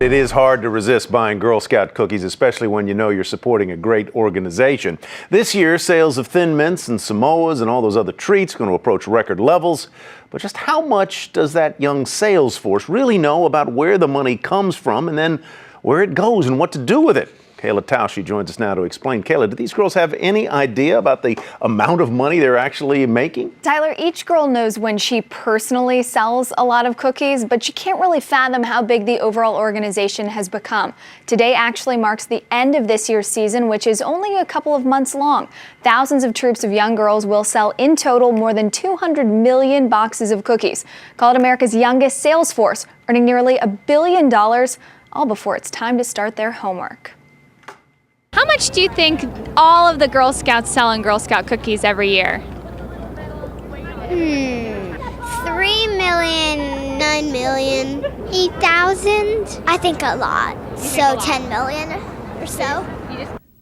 It is hard to resist buying Girl Scout cookies, especially when you know you're supporting a great organization. This year, sales of Thin Mints and Samoas and all those other treats are going to approach record levels. But just how much does that young sales force really know about where the money comes from and then where it goes and what to do with it? Kayla Tausche joins us now to explain. Kayla, do these girls have any idea about the amount of money they're actually making? Tyler, each girl knows when she personally sells a lot of cookies, but she can't really fathom how big the overall organization has become. Today actually marks the end of this year's season, which is only a couple of months long. Thousands of troops of young girls will sell in total more than 200 million boxes of cookies. Call it America's youngest sales force, earning nearly $1 billion, all before it's time to start their homework. How much do you think all of the Girl Scouts sell in Girl Scout cookies every year? 3 million, 9 million, 8,000. I think a lot. So 10 million or so.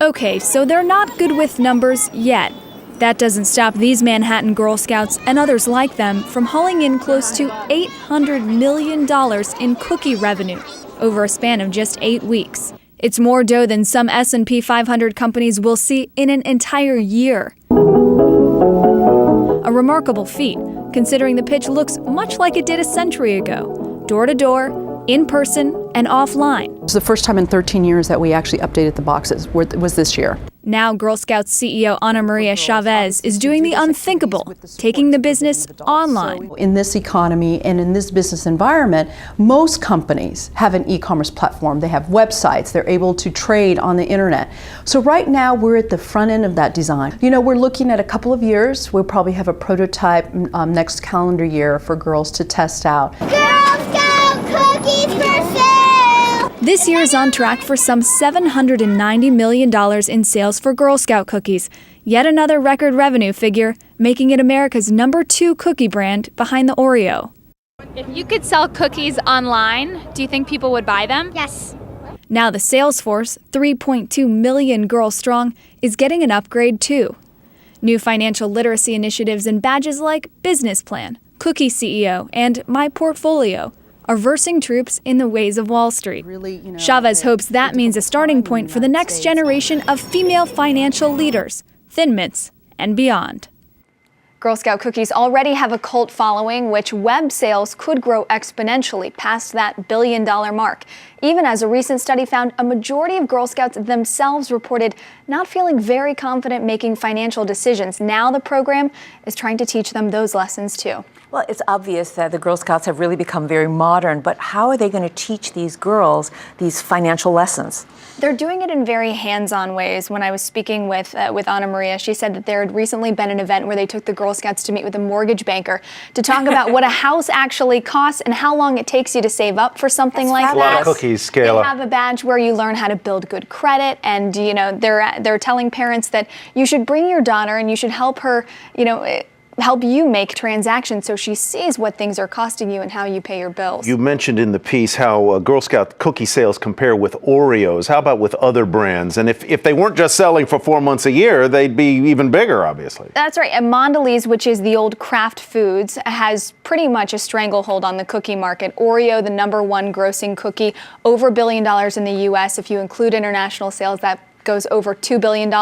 Okay, so they're not good with numbers yet. That doesn't stop these Manhattan Girl Scouts and others like them from hauling in close to $800 million in cookie revenue over a span of just 8 weeks. It's more dough than some S&P 500 companies will see in an entire year. A remarkable feat, considering the pitch looks much like it did a century ago, door to door, in person, and offline. It's the first time in 13 years that we actually updated the boxes, was this year. Now Girl Scouts CEO Ana Maria Chavez is doing the unthinkable, taking the business online. In this economy and in this business environment, most companies have an e-commerce platform. They have websites. They're able to trade on the internet. So right now we're at the front end of that design. You know, we're looking at a couple of years. We'll probably have a prototype next calendar year for girls to test out. Girl Scout cookies for sale! This year is on track for some $790 million in sales for Girl Scout cookies, yet another record revenue figure, making it America's #2 cookie brand behind the Oreo. If you could sell cookies online, do you think people would buy them? Yes. Now the sales force, 3.2 million girls strong, is getting an upgrade too. New financial literacy initiatives and badges like Business Plan, Cookie CEO, and My Portfolio are versing troops in the ways of Wall Street. Chavez hopes that means a starting point for the next generation of female financial leaders, Thin Mints, and beyond. Girl Scout cookies already have a cult following, which web sales could grow exponentially past that $1 billion mark. Even as a recent study found, a majority of Girl Scouts themselves reported not feeling very confident making financial decisions. Now the program is trying to teach them those lessons too. Well, it's obvious that the Girl Scouts have really become very modern, but how are they going to teach these girls these financial lessons? They're doing it in very hands-on ways. When I was speaking with Ana Maria, she said that there had recently been an event where they took the Girl Scouts to meet with a mortgage banker to talk about what a house actually costs and how long it takes you to save up for something like that. A lot of cookies, Kayla. They have a badge where you learn how to build good credit, and you know they're telling parents that you should bring your daughter and you should help her, help you make transactions so she sees what things are costing you and how you pay your bills. You mentioned in the piece how Girl Scout cookie sales compare with Oreos. How about with other brands? And if they weren't just selling for 4 months a year, they'd be even bigger, obviously. That's right. And Mondelez, which is the old Kraft Foods, has pretty much a stranglehold on the cookie market. Oreo, the #1 grossing cookie, over $1 billion in the U.S. If you include international sales, that goes over $2 billion.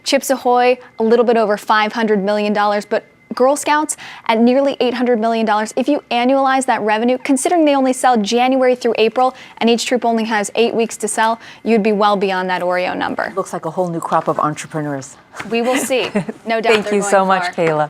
Chips Ahoy, a little bit over $500 million. But Girl Scouts at nearly $800 million. If you annualize that revenue, considering they only sell January through April and each troop only has 8 weeks to sell, you'd be well beyond that Oreo number. Looks like a whole new crop of entrepreneurs. We will see. No doubt. Thank you so much, Kayla.